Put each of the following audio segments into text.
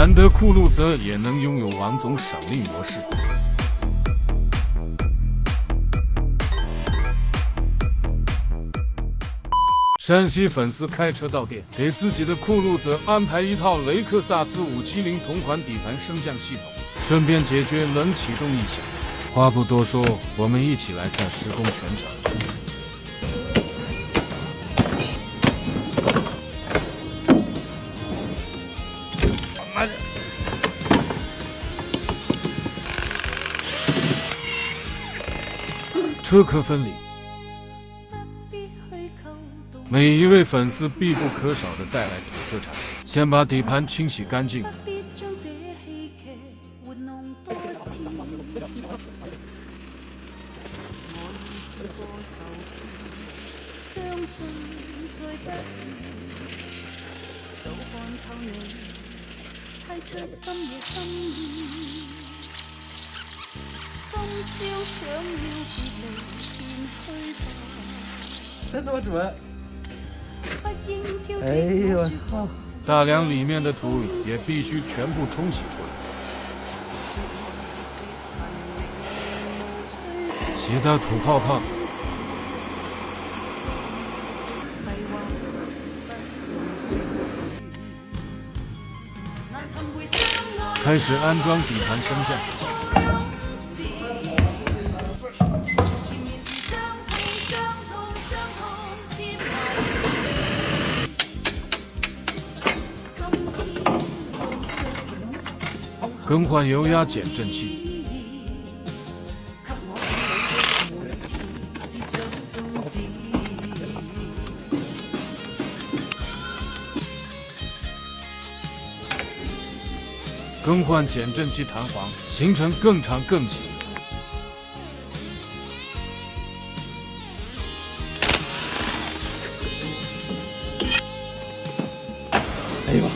难得酷路泽也能拥有王总赏励模式。山西粉丝开车到店，给自己的酷路泽安排一套雷克萨斯570同款底盘升降系统，顺便解决冷启动异响。话不多说，我们一起来看施工全程。慢点。车壳分离。每一位粉丝必不可少的带来土特产，先把底盘清洗干净。真他妈准！哎呦我操！大梁里面的土也必须全部冲洗出来。携带土泡泡。开始安装底盘升降。更换油压减震器，更换减震器弹簧，行程更长更细。哎呦！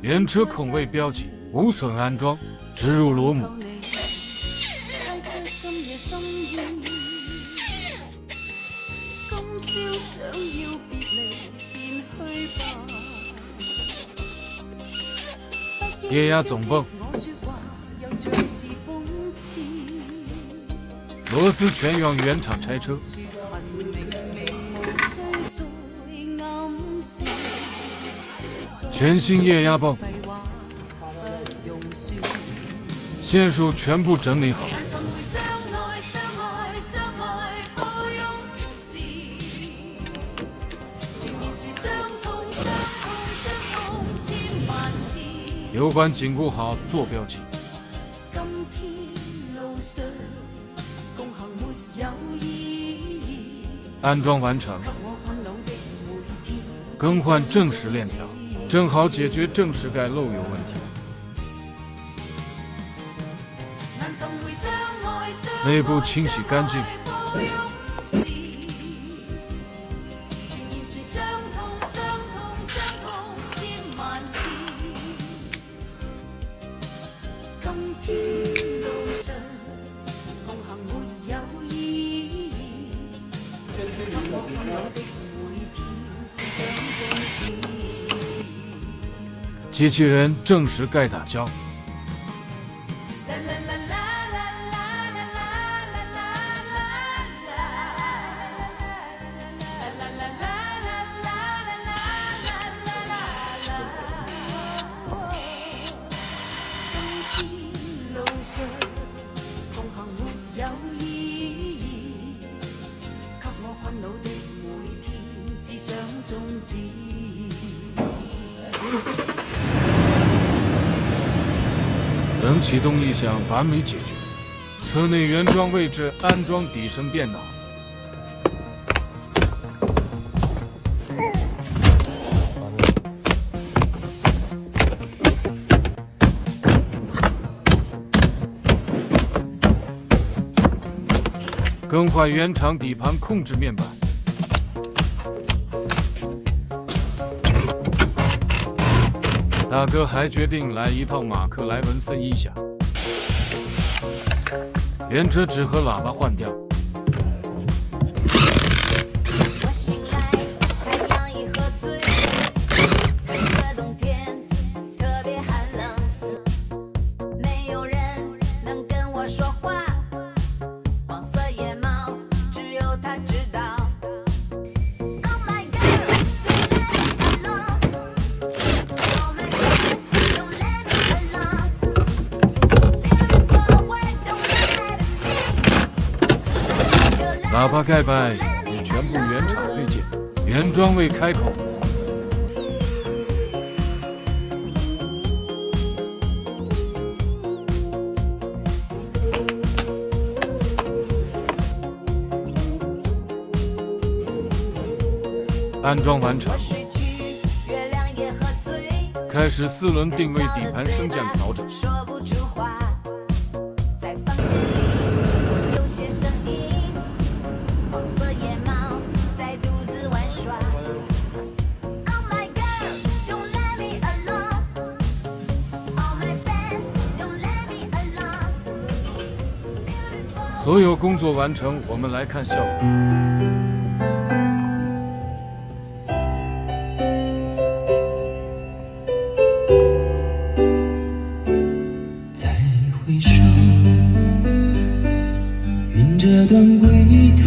原车孔位标记无损安装，植入螺母。液压总泵，螺丝全往原厂拆车。全新液压泵，线束全部整理好。油管紧固好，坐标记。安装完成，更换正时链条。正好解决正时盖漏油问题。内部清洗干净。机器人正时盖打胶。冷启动异响完美解决，车内原装位置安装底升电脑。更换原厂底盘控制面板。大哥还决定来一套马克莱文森一下，连车纸和喇叭换掉。我醒来，太阳已喝醉。这个冬天特别寒冷，没有人能跟我说话。黄色野猫，只有它知道。Oh my God, don't let me alone. Oh my God, don't let me alone. Beautiful world, don't let me. 喇叭盖板已全部原厂配件，原装未开口。安装完成，睡去，月亮也喝醉。开始4轮定位底盘升降调整。说不出话，在房间里有些声音。黄色野猫在独自玩耍。Oh my God, don't let me alone. Oh my friend, don't let me alone. 所有工作完成，我们来看效果。再回首，云这段归途。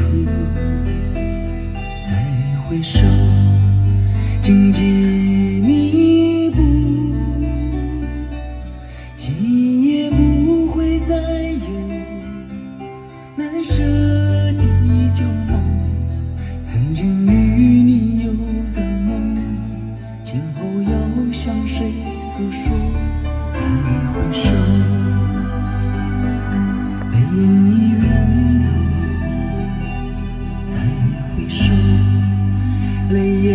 再回首，荆棘密布，今夜不会再有难舍的旧梦。曾经与你有的梦，今后要向谁诉说？再回首，背影已远走。再回首，泪眼